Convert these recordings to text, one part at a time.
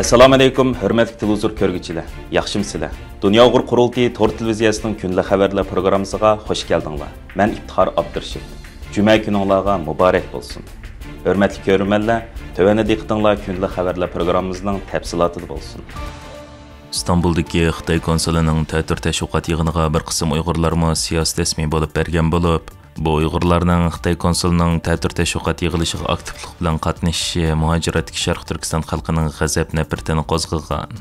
Assalomu alaykum, hurmatli televizor ko'rguvchilar. Yaxshimsizlar? Dunyo Uyg'ur qurultiyi to'r televiziyasining kunlik xabarlar programmasiga xush keldinglar. Men Iftixor Abdurashid. Juma kuningizga muborak bo'lsin. Hurmatli ko'ruvchilar, tövəndə diqqətinizlər kunlik xabarlar programmamızın təfsilatı bo'lsin. İstanbuldagi Xitoy konsulining ta'tir tashviqot yig'iniga bir qism Uyg'urlarmi siyosiy rasmiy bo'lib bergan bo'lib, bu Uyg'urlarning Xitoy konsulining ta'tir tashviqot yig'ilishiga aktivlik bilan qatnashishi muhojiratdagi Sharq Turkiston xalqining g'azab nafratini qo'zg'agan.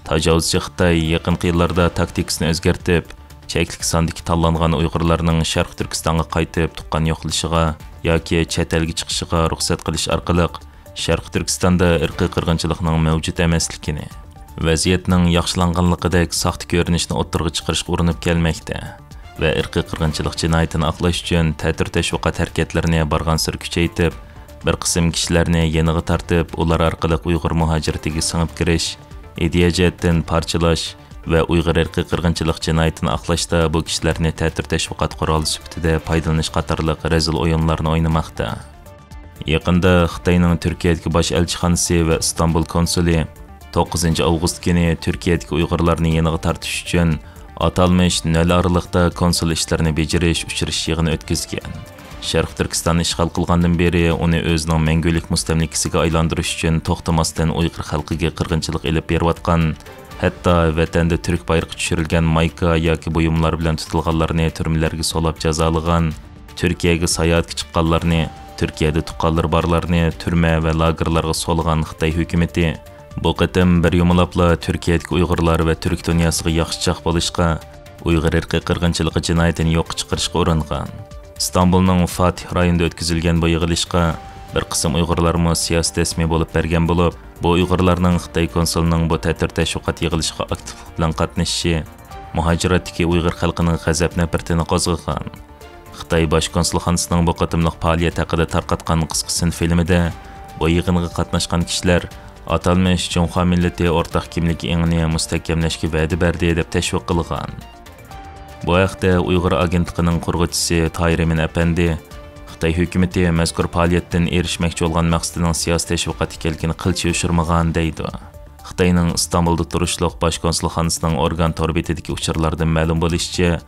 Tajovuzchi Xitoy yaqin yillarda taktikasini o'zgartib, cheklik sondagi tanlangan Uyg'urlarning Sharq Turkistonga qaytib tuqqan yo'qlishiga yoki chet elga chiqishiga ruxsat qilish orqali Sharq Turkistonda irqiy qirg'inchilikning mavjud emasligini, vaziyatning yaxshilanganligidek saxta ko'rinishni o'ttirg'i chiqarishga urinib kelmoqda va irqiy qirg'inchilik jinoyatini aqlash uchun ta'tir tashviqot harakatlarini bargan sir kuchaytirib, bir qism kishilarni yeniga tortib, ular orqali Uyg'ur muhojiratiga singib kirish, ideya jihatdan parchalash va Uyg'ur irqiy qirg'inchilik jinoyatini aqlashda bu kishilarni ta'tir tashviqot quroli sifatida foydalanish qatorliq razil o'yinlarni o'ynamoqda. Yaqinda Xitoyning Turkiyadagi bosh elchixonasi va Istanbul konsuli 9 avgust kuni Turkiyadagi Uyg'urlarni yeniga tortish uchun atalmış 0 aralıqda konsul ishlarini bejirish uchirish yig'ini o'tkazgan. Sharq Turkistonni ishg'ol qilgandan beri uni o'zining mangulik mustamlikasiga aylantirish uchun to'xtamasdan Uyg'ur xalqiga qirg'inchilik ilib berayotgan, hatto vatanda turk bayrog'i tushirilgan mayka yoki buyumlar bilan tutilganlarni turmalarga solab jazolagan, Turkiyaga sayohatga chiqqanlarni, Turkiyada tuqqanlar borlarni turma va lagerlarga solgan Xitoy hukumatı bu qatam bir yumlapla Turkiyadagi Uyg'urlar va Turk dunyosiga yaxshichoq bo'lishga, Uyg'ur irqiy qirg'inchiligi jinoyatini yo'q chiqarishga uringan. Istanbulning Fatih rayonida o'tkazilgan bu yig'ilishga bir qism Uyg'urlarmi siyosiy rasmiy bo'lib bergan bo'lib, bu Uyg'urlarning Xitoy konsulining bu ta'tir tashviqot yig'ilishiga aktiv bilan qatnashishi muhojiratdagi Uyg'ur xalqining g'azab nafratini qo'zg'agan. Xitoy bosh konsulxonasining bu qatimliq faoliyat haqida tarqatgan qisqa filmida bu yig'inga qatnashgan kishilar atalmış Cumhur milleti ortaq kimlik engini mustahkamlashga va'da berdi deb tashviq qilgan. Bu haqda Uyg'ur agentligining qurg'uvchisi Tahir Emin Apandi Xitoy hukumati mazkur faoliyatdan erishmoqchi bo'lgan maqsadining siyosiy tashviqot ekanligini qilchi yo'shirmagan deydi. Xitoyning Istanbulda turishliq bosh konsulxonasining organ torbetidagi uchurlardan ma'lum bo'lishicha,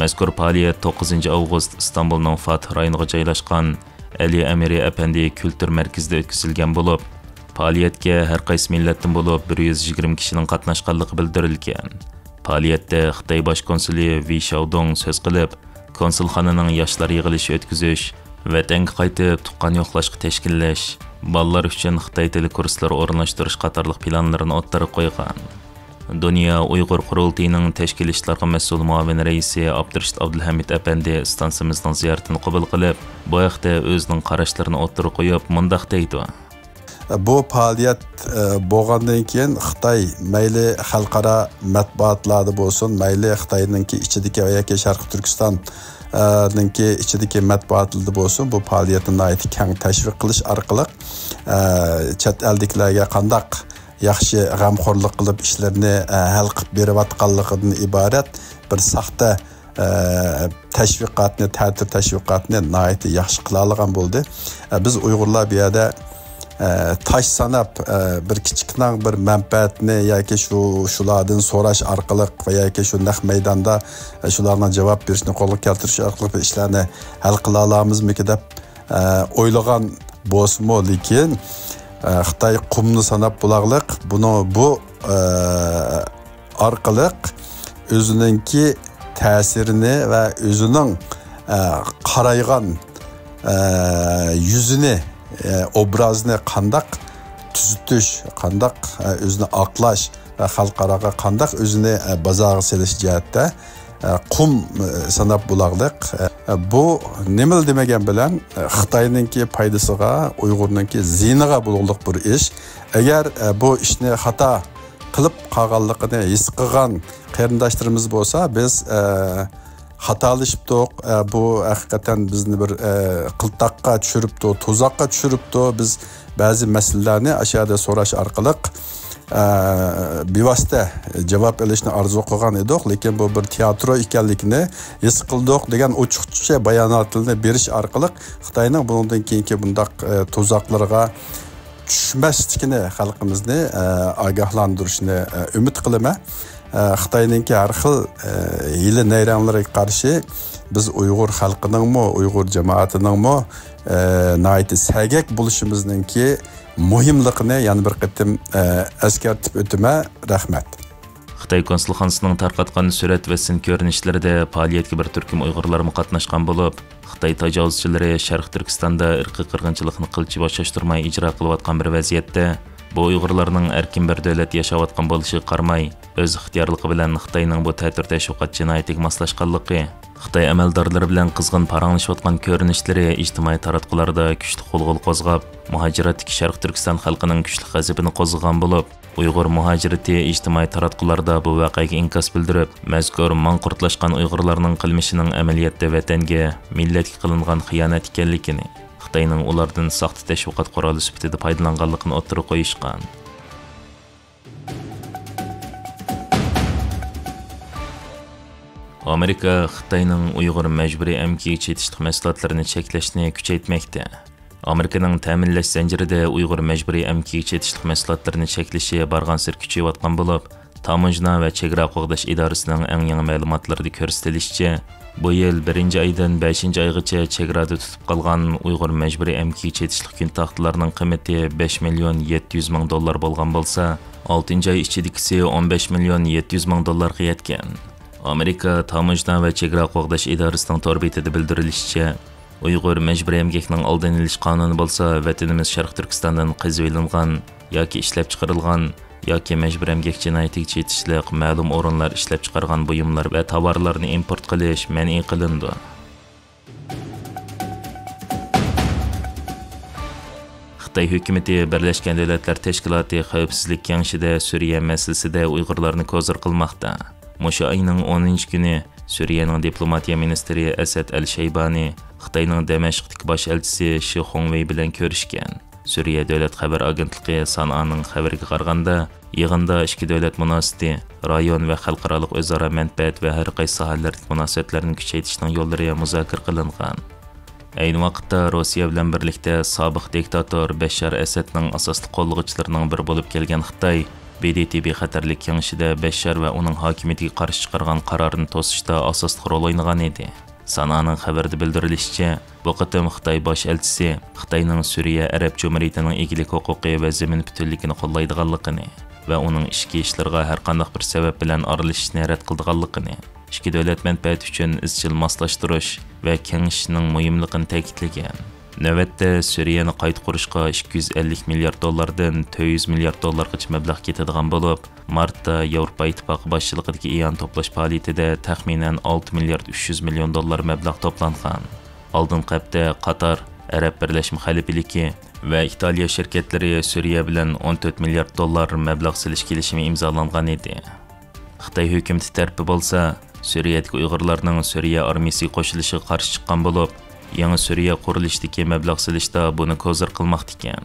mazkur faoliyat 9 avgust Istanbulning Fatih rayoniga joylashgan Ali Amiri Apandi kultur markazida o'tkazilgan bo'lib, faoliyatga har qaysi millatdan bo'lib 120 kishining qatnashganligi bildirilgan. Faoliyatda Xitoy bosh konsuli Vi Shaodong so'z qilib, konsulxonaning yoshlar yig'ilishi o'tkazish, vatanga qaytib tuqqan yo'qlashga tashkillash, bolalar uchun Xitoy tili kurslari o'rnatishtirish qatorliq planlarini o'ttirib qo'ygan. Dunyo Uyg'ur qurultiyining tashkil ishlarga mas'ul muavin raisi Abdurashid Abdulhamid Apandi stansimizning ziyoratini qabul qilib, bu haqda o'zining qarashlarini o'ttirib qo'yib, mundaq deydi. Bu faoliyat bo'lgandan keyin Xitoy mayli xalqaro matbuotlarda bo'lsin, mayli Xitoyninki ichidagi yoki Sharq Turkistonninki ichidagi matbuotlarda bo'lsin, bu faoliyatni keng tashviq qilish orqali chet elliklarga qandaq yaxshi g'amxo'rlik qilib ishlarni hal qilib berayotganligidan iborat bir saxta tashviqotni, ta'tir tashviqotni nihoyatda yaxshi qila olgan bo'ldi. Biz Uyg'urlar bu yerda taş sanab bir kichiknang bir manfaatni yoki shulardan so'rash orqali va yoki shu naq maydonda shularga javob berishni qo'lga keltirish orqali ishlarni hal qila olamizmi deb o'ylagan bo'lsa-mu, lekin Xitoy qumni sanab bulaqliq bu orqali o'zininki ta'sirini va o'zining qaraygan yuzini obrazni qandaq tuzitish, qandaq o'zini aqlash va xalqaraga qandaq o'zini bozorga selish jihatda qum sanab bulaqliq. Bu nima demagan bilan Xitoyninki foydasiga, Uyg'urninki ziyniga bo'lganlik bir ish. Agar bu ishni xato qilib qolganligini his qilgan qarindoshlarimiz bo'lsa, biz xatolashibdi, bu haqiqatan bizni bir qiltaqqa tushiribdi, tuzaqqa tushiribdi. Biz ba'zi masalalarni ashada so'rash orqali bevosita javob olishni orzu qilgan edik, lekin bu bir teatro ekanligini his qildik degan ochiqcha bayonotlarni berish orqali Xitoyning bundan keyingi bundaq tuzaqlarga tushmasligini xalqimizni ogohlantirishni umid qilaman. Xitoyninki har xil hiyla nayranglarga qarshi biz Uyg'ur xalqining-mi, Uyg'ur jamoatining-mi nihoyat sagak bo'lishimizningki muhimligini yana bir qatim eskartib o'taman. Rahmat. Xitoy konsulxonasining tarqatgan surat va sin ko'rinishlarida faoliyatga bir turkum Uyg'urlar qatnashgan bo'lib, Xitoy tajovuzchilari Sharq Turkistonda irqiy qirg'inchilikni qilchi boshashtirmay ijro qilayotgan bir vaziyatda bu Uyg'urlarning erkin bir davlat yashayotgan bo'lishiga qaramay, o'z ixtiyorligi bilan Xitoyning bu ta'tir tashviqot jinoyatiga moslashganligi, Xitoy amaldorlari bilan qizg'in paranglashayotgan ko'rinishlari ijtimoiy taratqularda kuchli qo'zg'ol qo'zg'ab, muhojiratdagi Sharq Turkiston xalqining kuchli g'azabini qo'zg'agan bo'lib, Uyg'ur muhojirati ijtimoiy taratqularda bu voqeaga inkos bildirib, mazkur manqurtlashgan Uyg'urlarning qilmishining amaliyotda vatanga, millatga qilingan xiyonat ekanligini, Xitoyning ulardan saxta tashviqot quroli sifatida foydalanganligini o'ttirib qo'yishgan. Amerika Xitoyning Uyg'ur majburiy amkiga chetishlik mahsulotlarini cheklashni kuchaytmoqda. Amerikaning ta'minlash zanjirida Uyg'ur majburiy amkiga chetishlik mahsulotlarini cheklashi barg'ansir kuchayayotgan bo'lib, Tamojna va chegara qo'g'dash idorasining eng yangi ma'lumotlarida ko'rsatilishicha, bu yil 1-oydan 5-oygacha chegarada tutib qolgan Uyg'ur majburiy amkiga chetishlik kun taxtalarining qiymati $5,700,000 bo'lgan bo'lsa, 6-oy ichidagisi $15,700,000 ga yetgan. Amerika Tamojna va chegara qo'g'dash idorasining tor betida bildirilishicha, Uyg'ur majburiy emgakning oldini olish qonuni bo'lsa, vatanimiz Sharq Turkistondan qazib olingan yoki ishlab chiqarilgan yoki majburiy emgak jinoyatiga chetishlik ma'lum o'rinlar ishlab chiqargan buyumlar va tovarlarni import qilish ma'ni qilindi. Xitoy hukumatı Birlashgan Davlatlar Tashkiloti Xavfsizlik kengashida Suriya masalasida Uyg'urlarni ko'zir qilmoqda. Mushu oyning 10-kuni Suriyaning diplomatiya ministri Asad al-Shaybani Xitoyning Damashqdagi bosh elchisi Shi Hongwei bilan ko'rishgan. Suriya davlat xabar agentligi San'aning xabariga qaraganda, yig'inda ikki davlat munosabati, rayon va xalqaro o'zaro manfaat va har qaysi sohalardagi munosabatlarni kuchaytirishning yo'llari muzokara qilingan. Ayni vaqtda Rossiya bilan birlikda sobiq diktator Bashar Asadning asosli qo'llovchilarining biri bo'lib kelgan Xitoy BDTB xatarlik kengashida Bashar va uning hokimiyatiga qarshi chiqargan qarorini to'sishda asosli rol o'ynagan edi. San'aning xabarida bildirilishicha, bu qatam Xitoy bosh elchisi Xitoyning Suriya Arab Jumhuriyatining egilik huquqi va zamin butunligini qo'llaydiganligini va uning ichki ishlariga har qanday bir sabab bilan aralashishni rad qildiganligini, ikki davlat manfaati uchun izchil moslashtirish va kengashishning muhimligini ta'kidlagan. Navbatda Suriyani qayta qurishga $250 milliard dan $400 milliard gacha mablag' ketadigan bo'lib, martda Yevropa Ittifoqi boshchiligidagi iyon to'plash faoliyatida taxminan $6,3 million mablag' to'plangan. Oldingi hafta Qatar, Arab Birlashma Xalifaligi va Italiya shirkatlari Suriya bilan $14 milliard mablag' silish kelishimi imzolangan edi. Xitoy hukumati tarafi bo'lsa, Suriyadagi Uyg'urlarning Suriya armiyasiga qo'shilishiga qarshi chiqqan bo'lib, yangi Suriya qurilishdagi mablag' silishda buni ko'zir qilmoqda ekan.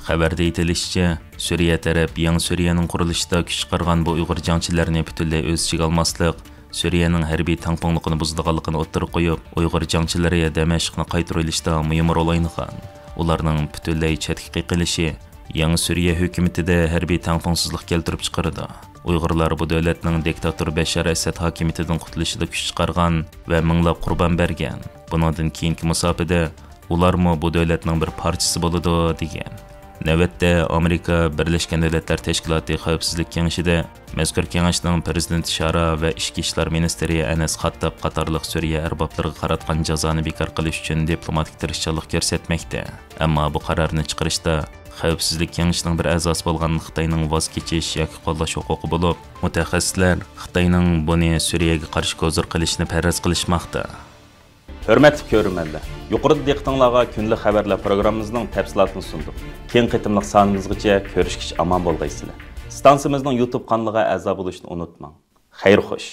Xabarda aytilishicha, Suriya taraf yangi Suriyaning qurilishida kuch chiqargan bu Uyg'ur jangchilarini butunlay o'z ichiga olmaslik, Suriyaning harbiy tangponligini buzdiganligini o'ttirib qo'yib, Uyg'ur jangchilari Damashqni qaytarilishda muhim rol o'ynagan. Ularning butunlay chetga qiqilishi yangi Suriya hukumatida harbiy tangponsizlik keltirib chiqardi. Uyg'urlar bu davlatning diktator Bashar Asad hokimiyatidan qutulishida kuch chiqargan va minglab qurbon bergan. Bundan keyingi musofada ularmi bu davlatning bir parchasi bo'ladi degan. Navbatda Amerika Birlashgan Davlatlar Tashkiloti Xavfsizlik kengashida mazkur kengashning prezidenti Shara va ichki ishlar ministri Anas Xattab qatorliq Suriya arboblariga qaratgan jazoni bekor qilish uchun diplomatik tirishchilik ko'rsatmoqda. Ammo bu qarorni chiqarishda Xavfsizlik kengashining bir a'zosi bo'lgan Xitoyning voz kechish yoki qo'llash huquqi bo'lib, mutaxassislar Xitoyning buni Suriyaga qarshi ko'zir qilishni faraz qilishmoqda. Hörmətli görürmənlər, yuqorida diqqətinizə günlük xəbərlər proqramımızın təfsilatını sunduq. Keng qitimliq sanımızgacha görüşkiş aman bolğaysızlar. Stansiyamızın YouTube kanalına əza bo'lishni unutmang. Xeyr xoş.